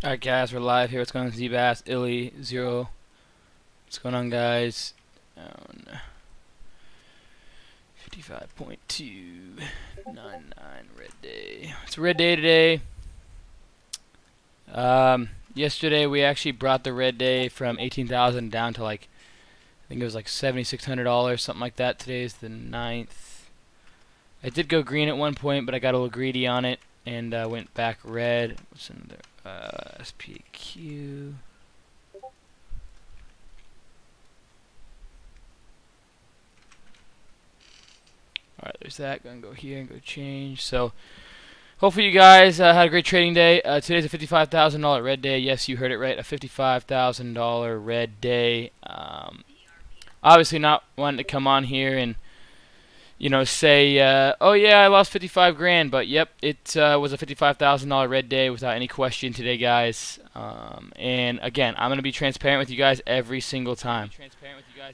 Alright guys, we're live here. What's going on? Z-Bass, Illy, Zero. What's going on guys? Down 55.299 red day. It's a red day today. Yesterday we actually brought the red day from 18,000 down to like, I think it was like $7,600, something like that. Today is the 9th. I did go green at one point, but I got a little greedy on it and went back red. What's another? SPAQ. Alright, there's that. Gonna go here and go change. So, hopefully you guys had a great trading day. Today's a $55,000 red day. Yes, you heard it right. A $55,000 red day. Obviously not wanting to come on here and say, oh yeah, I lost 55 grand, but yep, it was a $55,000 red day without any question today, guys. And again, I'm going to be transparent with you guys every single time.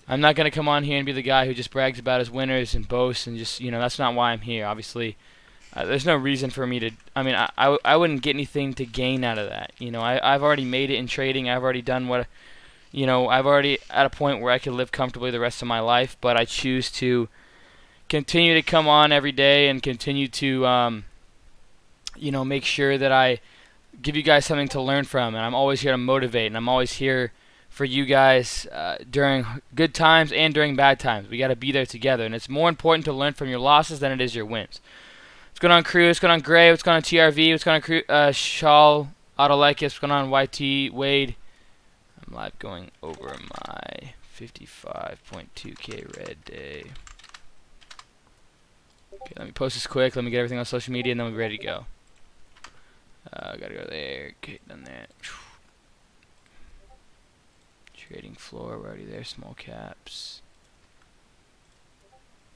I'm not going to come on here and be the guy who just brags about his winners and boasts and just, that's not why I'm here. Obviously, there's no reason for me to, I wouldn't get anything to gain out of that. I've already made it in trading. I've already done what, I've already at a point where I can live comfortably the rest of my life, but I choose to continue to come on every day and continue to make sure that I give you guys something to learn from, and I'm always here to motivate, and I'm always here for you guys during good times and during bad times. We got to be there together, and it's more important to learn from your losses than it is your wins. What's going on, Crew? What's going on, Gray? What's going on, TRV? What's going on, Crew? SHLO, Autolykis? What's going on, YT, Wade? I'm live going over my 55.2K red day. Okay, let me post this quick. Let me get everything on social media, and then we'll be ready to go. Gotta go there. Okay, done that. Trading floor, we're already there. Small caps.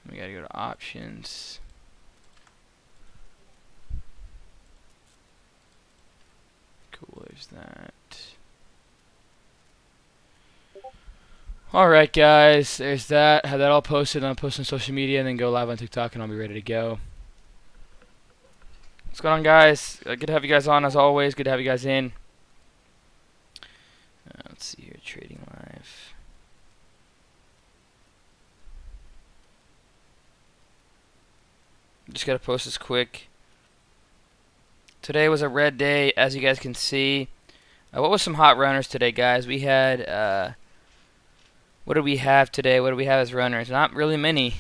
We gotta go to options. Cool, there's that. Alright guys, there's that. Have that all posted, and I'll post on social media, and then go live on TikTok, and I'll be ready to go. What's going on, guys? Good to have you guys on, as always. Good to have you guys in. Let's see here, trading live. Just gotta post this quick. Today was a red day, as you guys can see. What was some hot runners today, guys? We had, what do we have today? What do we have as runners? Not really many.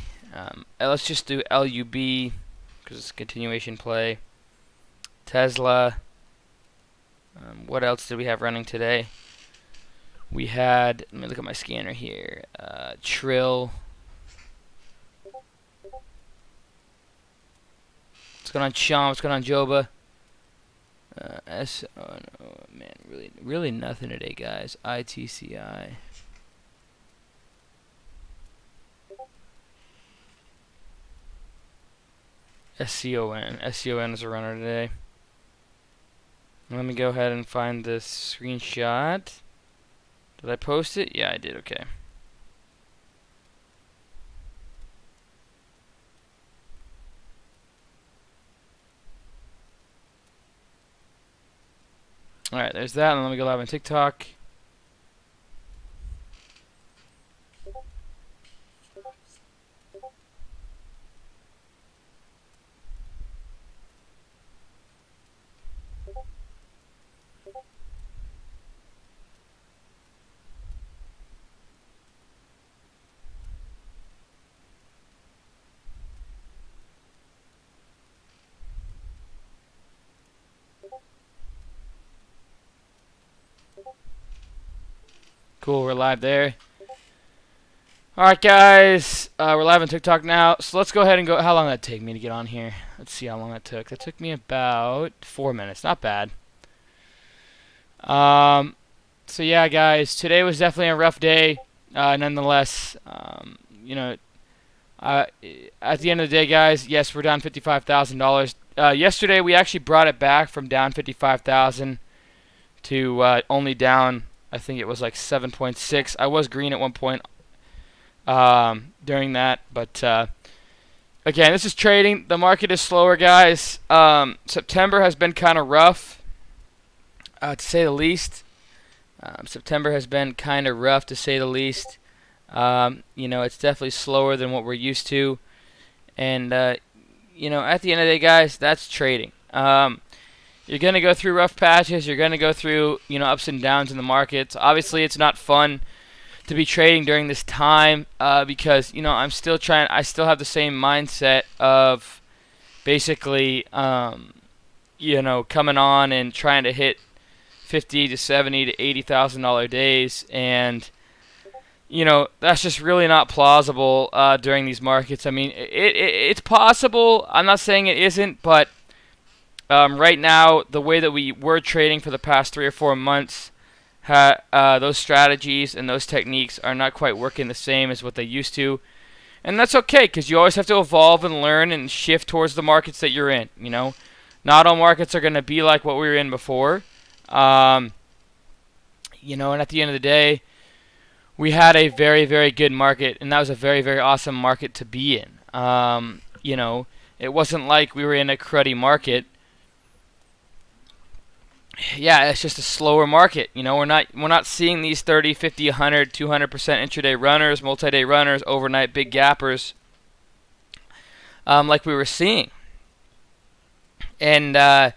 Let's just do LUB, because it's a continuation play. Tesla. What else did we have running today? We had, let me look at my scanner here. Trill. What's going on, Sean? What's going on, Joba? Oh no, man, really nothing today, guys. ITCI. SCON. SCON is a runner today. Let me go ahead and find this screenshot. Did I post it? Yeah, I did. Okay. Alright, there's that. And let me go live on TikTok. Cool, we're live there. Alright guys, we're live on TikTok now, so let's go ahead and go. How long did that take me to get on here? Let's see how long that took. That took me about 4 minutes, not bad. So yeah guys, today was definitely a rough day, nonetheless. At the end of the day guys, yes, we're down $55,000. Yesterday we actually brought it back from down 55,000 to only down, I think it was like 7.6. I was green at one point during that, but again, this is trading. The market is slower, guys. September has been kind of rough. to say the least. September has been kind of rough, to say the least. It's definitely slower than what we're used to. And, at the end of the day, guys, that's trading. You're going to go through rough patches. You're going to go through, ups and downs in the markets. Obviously, it's not fun to be trading during this time because, I still have the same mindset of basically, coming on and trying to hit $50 to $70 to $80,000 days, and that's just really not plausible during these markets. I mean, it's possible. I'm not saying it isn't, but right now, the way that we were trading for the past 3 or 4 months, those strategies and those techniques are not quite working the same as what they used to. And that's okay, because you always have to evolve and learn and shift towards the markets that you're in. Not all markets are going to be like what we were in before. And at the end of the day, we had a very, very good market, and that was a very, very awesome market to be in. It wasn't like we were in a cruddy market. Yeah, it's just a slower market. We're not seeing these 30, 50, 100, 200% intraday runners, multi-day runners, overnight big gappers like we were seeing. And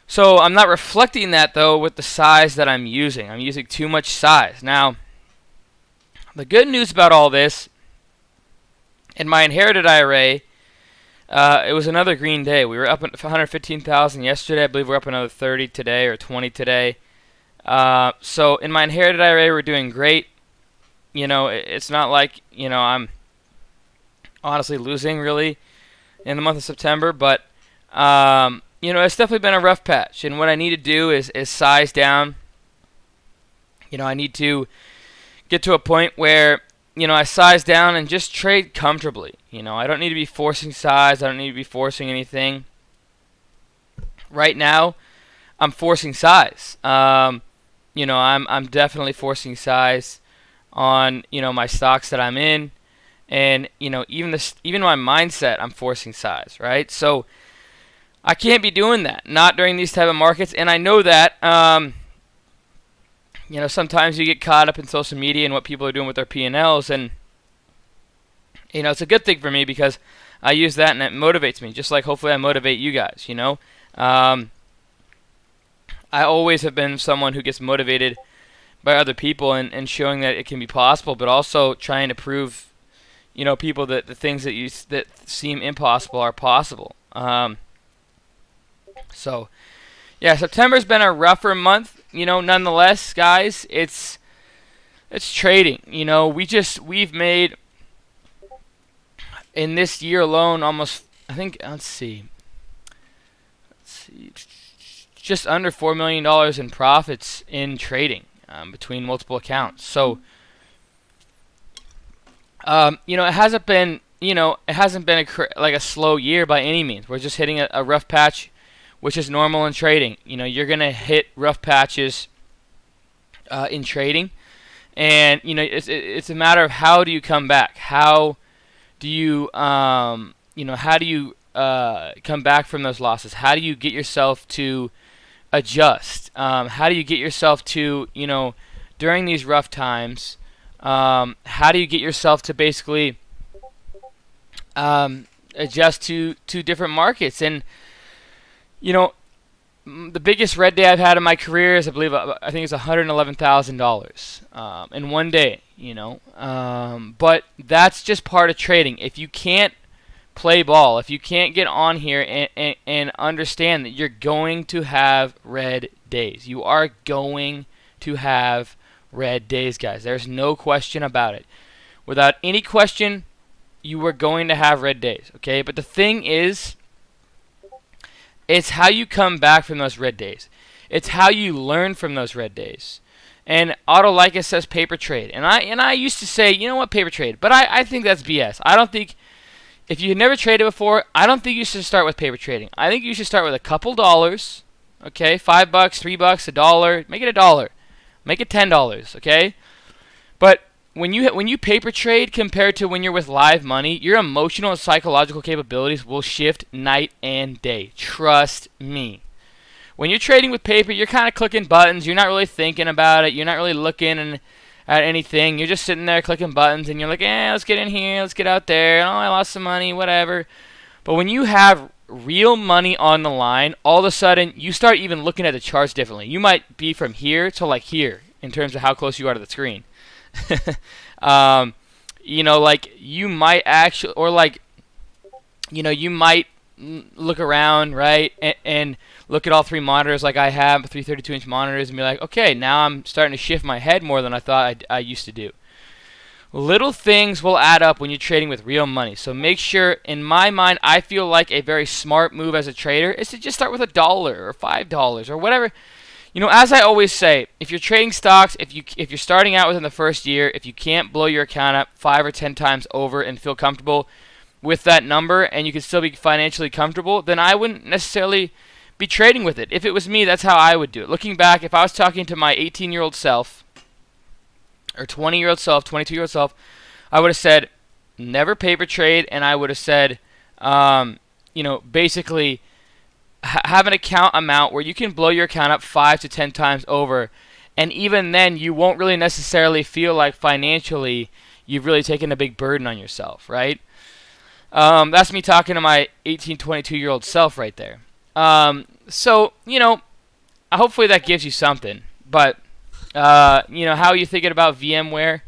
so I'm not reflecting that, though, with the size that I'm using. I'm using too much size. Now, the good news about all this, in my inherited IRA, it was another green day. We were up at 115,000 yesterday. I believe we're up another 30 today or 20 today. So in my inherited IRA, we're doing great. It's not like, I'm honestly losing really in the month of September, but it's definitely been a rough patch. And what I need to do is size down. I need to get to a point where I size down and just trade comfortably. I don't need to be forcing size. I don't need to be forcing anything. Right now, I'm forcing size. I'm definitely forcing size on my stocks that I'm in, and even my mindset, I'm forcing size. Right, so I can't be doing that. Not during these type of markets, and I know that. Sometimes you get caught up in social media and what people are doing with their P&Ls, and it's a good thing for me because I use that and it motivates me, just like hopefully I motivate you guys. I always have been someone who gets motivated by other people and showing that it can be possible, but also trying to prove, people that the things that seem impossible are possible. So, yeah, September's been a rougher month. Nonetheless, guys, it's trading. We've made in this year alone almost, I think, let's see, just under $4 million in profits in trading between multiple accounts. So, it hasn't been, like a slow year by any means. We're just hitting a rough patch, which is normal in trading. You're going to hit rough patches in trading. And, it's a matter of how do you come back? How do you, come back from those losses? How do you get yourself to adjust? How do you get yourself to, during these rough times, how do you get yourself to basically adjust to different markets? And, the biggest red day I've had in my career is, I think it's $111,000 in one day, but that's just part of trading. If you can't play ball, if you can't get on here and understand that you're going to have red days, you are going to have red days, guys. There's no question about it. Without any question, you are going to have red days, okay? But the thing is, it's how you come back from those red days. It's how you learn from those red days. And Autolycus says paper trade. And I used to say, paper trade. But I think that's BS. I don't think, if you've never traded before, I don't think you should start with paper trading. I think you should start with a couple dollars, okay? $5, $3, $1. Make it $1. Make it $10, okay? But when you paper trade compared to when you're with live money, your emotional and psychological capabilities will shift night and day. Trust me. when you're trading with paper, you're kind of clicking buttons. You're not really thinking about it. You're not really looking at anything. You're just sitting there clicking buttons, and you're like, let's get in here, let's get out there. Oh, I lost some money, whatever. But when you have real money on the line, all of a sudden you start even looking at the charts differently. You might be from here to like here in terms of how close you are to the screen. Like you might actually, or like, you might look around, right, and look at all three monitors like I have, 332-inch monitors, and be like, okay, now I'm starting to shift my head more than I thought I used to do. Little things will add up when you're trading with real money. So make sure, in my mind, I feel like a very smart move as a trader is to just start with $1 or $5 or whatever. As I always say, if you're trading stocks, if you're starting out within the first year, if you can't blow your account up 5 or 10 times over and feel comfortable with that number, and you can still be financially comfortable, then I wouldn't necessarily be trading with it. If it was me, that's how I would do it. Looking back, if I was talking to my 18-year-old self, or 20-year-old self, 22-year-old self, I would have said, never paper trade, and I would have said, basically, have an account amount where you can blow your account up 5 to 10 times over, and even then, you won't really necessarily feel like financially you've really taken a big burden on yourself, right? That's me talking to my 18, 22-year-old self right there. So, hopefully that gives you something, but how are you thinking about VMware?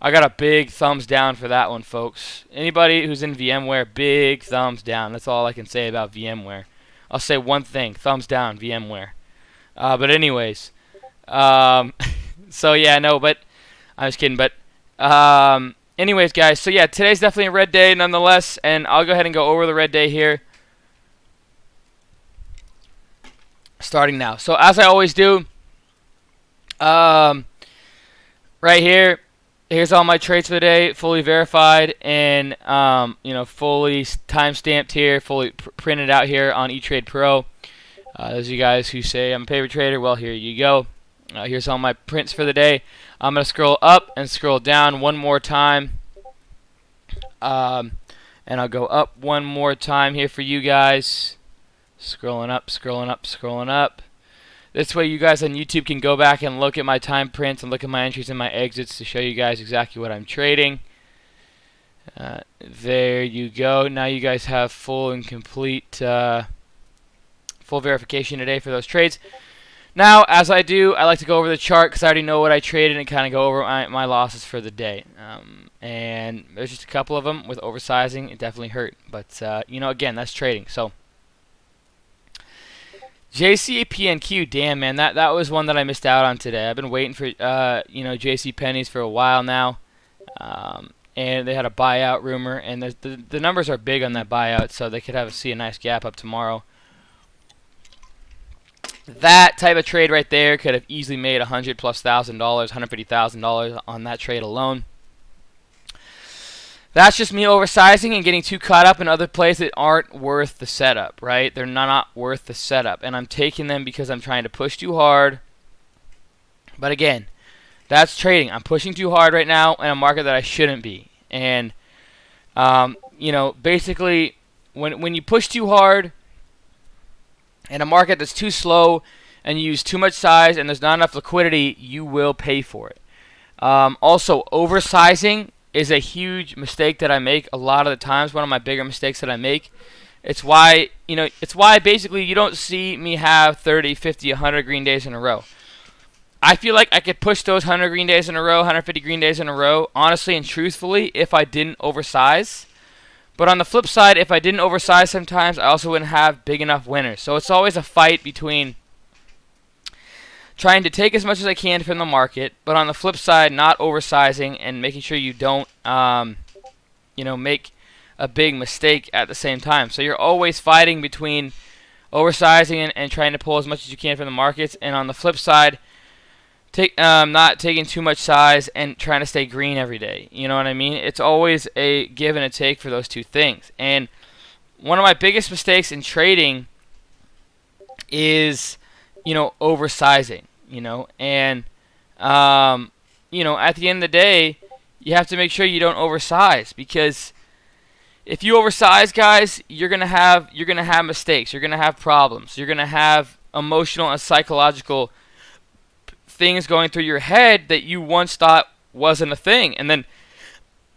I got a big thumbs down for that one, folks. Anybody who's in VMware, big thumbs down. That's all I can say about VMware. I'll say one thing, thumbs down, VMware. But anyways, so yeah, no, but I'm just kidding. But anyways, guys, so yeah, today's definitely a red day nonetheless, and I'll go ahead and go over the red day here. Starting now. So as I always do, right here, here's all my trades for the day, fully verified and fully time-stamped here, fully printed out here on eTrade Pro. Those of you guys who say I'm a paper trader, well, here you go. Here's all my prints for the day. I'm going to scroll up and scroll down one more time. And I'll go up one more time here for you guys. Scrolling up, scrolling up, scrolling up. This way you guys on YouTube can go back and look at my time prints and look at my entries and my exits to show you guys exactly what I'm trading. There you go. Now you guys have full and complete full verification today for those trades. Now, as I do, I like to go over the chart because I already know what I traded and kind of go over my losses for the day. And there's just a couple of them with oversizing. It definitely hurt. But, again, that's trading. So JCPNQ, damn, man, that was one that I missed out on today. I've been waiting for JC Penney's for a while now, and they had a buyout rumor, and the numbers are big on that buyout, so they could see a nice gap up tomorrow. That type of trade right there could have easily made $100,000+, $150,000 on that trade alone. That's just me oversizing and getting too caught up in other plays that aren't worth the setup, right? They're not worth the setup. And I'm taking them because I'm trying to push too hard. But again, that's trading. I'm pushing too hard right now in a market that I shouldn't be. And, basically, when you push too hard in a market that's too slow and you use too much size and there's not enough liquidity, you will pay for it. Also, oversizing is a huge mistake that I make a lot of the times. One of my bigger mistakes that I make. It's why basically you don't see me have 30, 50, 100 green days in a row. I feel like I could push those 100 green days in a row, 150 green days in a row, honestly and truthfully, if I didn't oversize. But on the flip side, if I didn't oversize sometimes, I also wouldn't have big enough winners. So it's always a fight between trying to take as much as I can from the market, but on the flip side, not oversizing and making sure you don't, make a big mistake at the same time. So you're always fighting between oversizing and trying to pull as much as you can from the markets, and on the flip side, not taking too much size and trying to stay green every day. You know what I mean? It's always a give and a take for those two things. And one of my biggest mistakes in trading is oversizing, and, at the end of the day, you have to make sure you don't oversize, because if you oversize, guys, you're gonna have mistakes, you're gonna have problems, you're gonna have, emotional and psychological things going through your head that you once thought wasn't a thing. And then,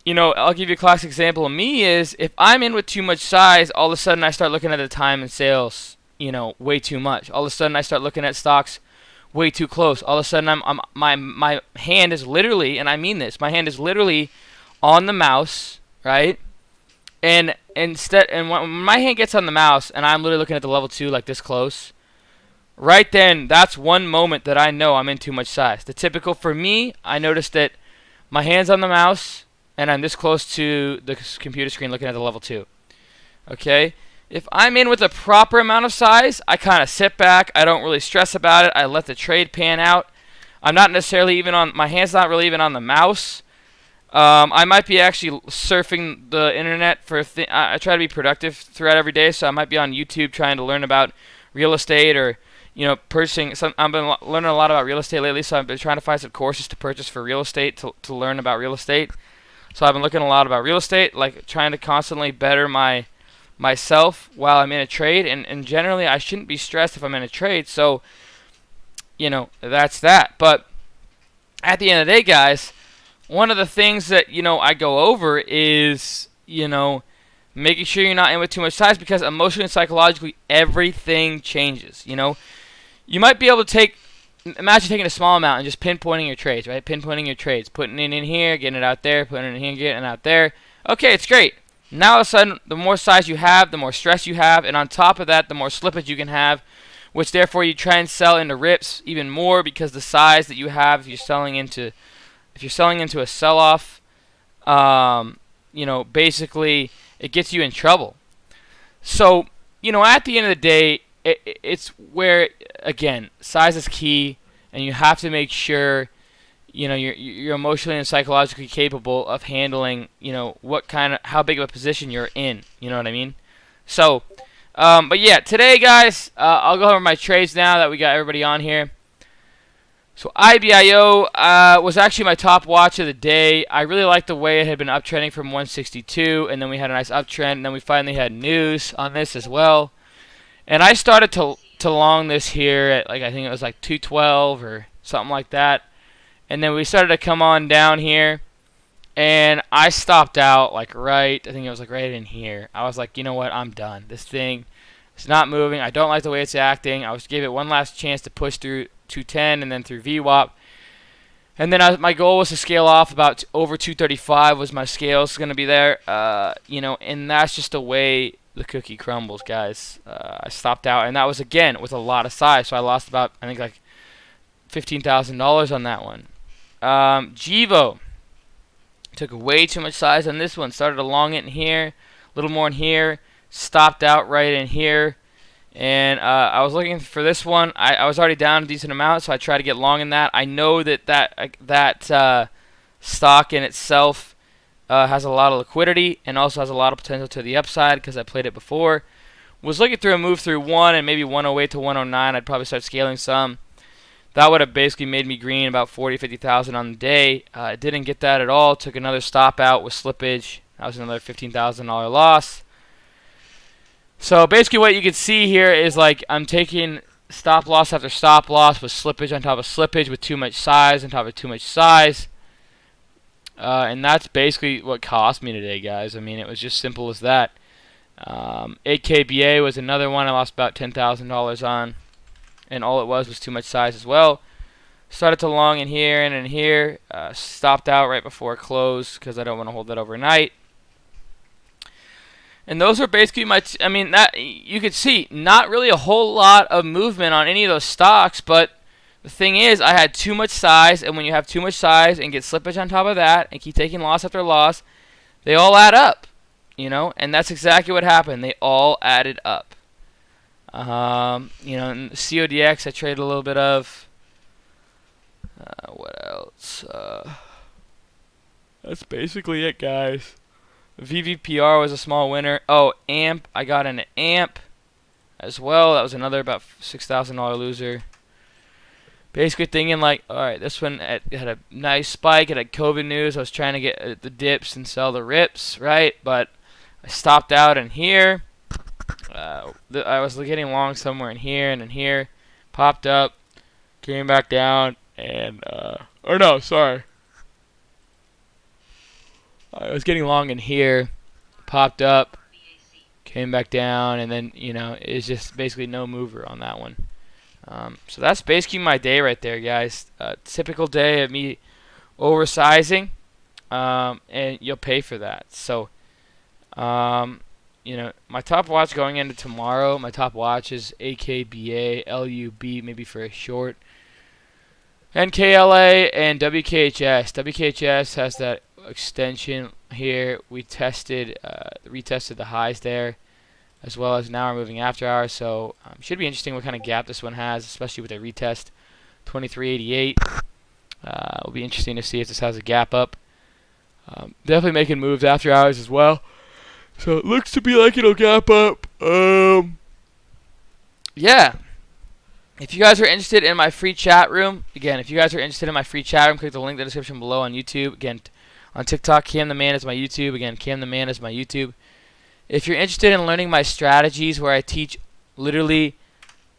I'll give you a classic example of me is if I'm in with too much size, all of a sudden I start looking at the time and sales, way too much. All of a sudden I start looking at stocks way too close. All of a sudden my hand is literally, and I mean this, my hand is literally on the mouse, right? And when my hand gets on the mouse and I'm literally looking at the level 2 like this close, right then, that's one moment that I know I'm in too much size. The typical for me, I noticed that my hand's on the mouse and I'm this close to the computer screen looking at the level 2. Okay? If I'm in with a proper amount of size, I kind of sit back. I don't really stress about it. I let the trade pan out. I'm not necessarily even on, my hand's not really even on the mouse. I might be actually surfing the internet for I try to be productive throughout every day, so I might be on YouTube trying to learn about real estate or purchasing. I've been learning a lot about real estate lately, so I've been trying to find some courses to purchase for real estate to learn about real estate. So I've been looking a lot about real estate, like trying to constantly better myself while I'm in a trade, and generally I shouldn't be stressed if I'm in a trade. So that's that. But at the end of the day, guys, one of the things that I go over is making sure you're not in with too much size, because emotionally and psychologically everything changes. You might be able to imagine taking a small amount and just pinpointing your trades, right? Pinpointing your trades, putting it in here, getting it out there, putting it in here, getting it out there. Okay, it's great. Now all of a sudden, the more size you have, the more stress you have, and on top of that, the more slippage you can have, which therefore you try and sell into rips even more, because the size that you have, if you're selling into a sell-off, basically it gets you in trouble. So, at the end of the day, it's where, again, size is key, and you have to make sure, you're emotionally and psychologically capable of handling, how big of a position you're in. You know what I mean? So, but yeah, today, guys, I'll go over my trades now that we got everybody on here. So IBIO was actually my top watch of the day. I really liked the way it had been uptrending from 162, and then we had a nice uptrend, and then we finally had news on this as well. And I started to long this here at I think it was 212 or something like that. And then we started to come on down here, and I stopped out I think it was right in here. I was like, you know what, I'm done. This thing is not moving. I don't like the way it's acting. I gave it one last chance to push through 210 and then through VWAP. And then my goal was to scale off about over 235 was my scales going to be there. And that's just the way the cookie crumbles, guys. I stopped out, and that was, again, with a lot of size. So I lost about, I think, $15,000 on that one. Jivo took way too much size on this one. Started to long it in here, a little more in here. Stopped out right in here. And I was looking for this one. I was already down a decent amount, so I tried to get long in that. I know that stock in itself has a lot of liquidity and also has a lot of potential to the upside because I played it before. Was looking through a move through 1 and maybe 108 to 109. I'd probably start scaling some. That would have basically made me green about 40, 50,000 on the day. I didn't get that at all. Took another stop out with slippage. That was another $15,000 loss. So basically what you can see here is I'm taking stop loss after stop loss with slippage on top of slippage with too much size on top of too much size. And that's basically what cost me today, guys. I mean, it was just simple as that. 8KBA was another one I lost about $10,000 on. And all it was too much size as well. Started to long in here and in here. Stopped out right before close because I don't want to hold that overnight. And those are basically that you could see not really a whole lot of movement on any of those stocks, but the thing is I had too much size, and when you have too much size and get slippage on top of that and keep taking loss after loss, they all add up, and that's exactly what happened. They all added up. And CODX I traded a little bit of. What else? That's basically it, guys. VVPR was a small winner. Oh, AMP. I got an AMP as well. That was another about $6,000 loser. Basically thinking alright, this one had a nice spike. It had COVID news. I was trying to get the dips and sell the rips, right? But I stopped out in here. I was getting long somewhere in here and in here. popped up, came back down, and or no, sorry, I was getting long in here, popped up, came back down, and then it's just basically no mover on that one. So that's basically my day right there, guys. Typical day of me oversizing, and you'll pay for that. So my top watch going into tomorrow, my top watch is AKBA, LUB, maybe for a short, NKLA, and WKHS. WKHS has that extension here. We retested the highs there, as well as now we're moving after hours. So should be interesting what kind of gap this one has, especially with a retest 2388. It'll be interesting to see if this has a gap up. Definitely making moves after hours as well. So it looks to be like it'll gap up. Yeah. If you guys are interested in my free chat room, again, if you guys are interested in my free chat room, click the link in the description below on YouTube. Again, on TikTok, Cam the Man is my YouTube. Again, Cam the Man is my YouTube. If you're interested in learning my strategies, where I teach literally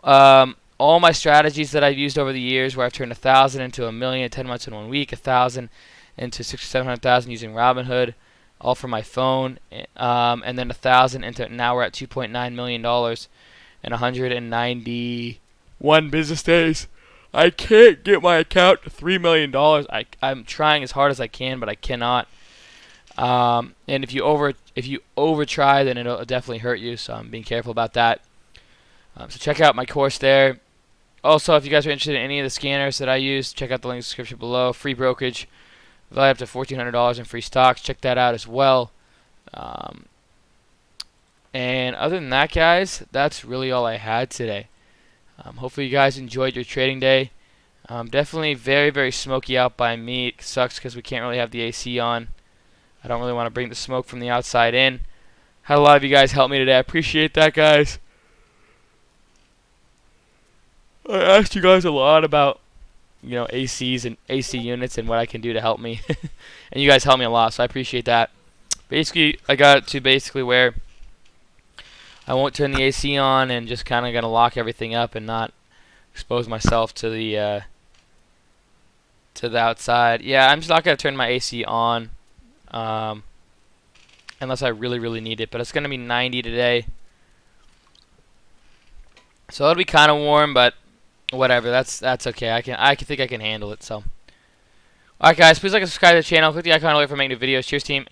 all my strategies that I've used over the years, where I've turned 1,000 into 1,000,000 in 10 months in 1 week, 1,000 into 600,000 or 700,000 using Robinhood, all from my phone, and then 1,000 into, now we're at $2.9 million in 191 business days. I can't get my account to $3 million. I'm trying as hard as I can, but I cannot. And if you over try, then it'll definitely hurt you. So I'm being careful about that. So check out my course there. Also, if you guys are interested in any of the scanners that I use, check out the link in the description below. Free brokerage, value up to $1,400 in free stocks. Check that out as well. And other than that, guys, that's really all I had today. Hopefully you guys enjoyed your trading day. Definitely very, very smoky out by me. It sucks because we can't really have the AC on. I don't really want to bring the smoke from the outside in. Had a lot of you guys help me today. I appreciate that, guys. I asked you guys a lot about, ACs and AC units and what I can do to help me. And you guys helped me a lot, so I appreciate that. Basically, I got it to basically where I won't turn the AC on and just kind of going to lock everything up and not expose myself to the outside. Yeah, I'm just not going to turn my AC on unless I really, really need it. But it's going to be 90 today. So it'll be kind of warm, but whatever. That's okay. I think I can handle it. So, alright, guys, please like and subscribe to the channel. Click the icon below for making new videos. Cheers, team, and go.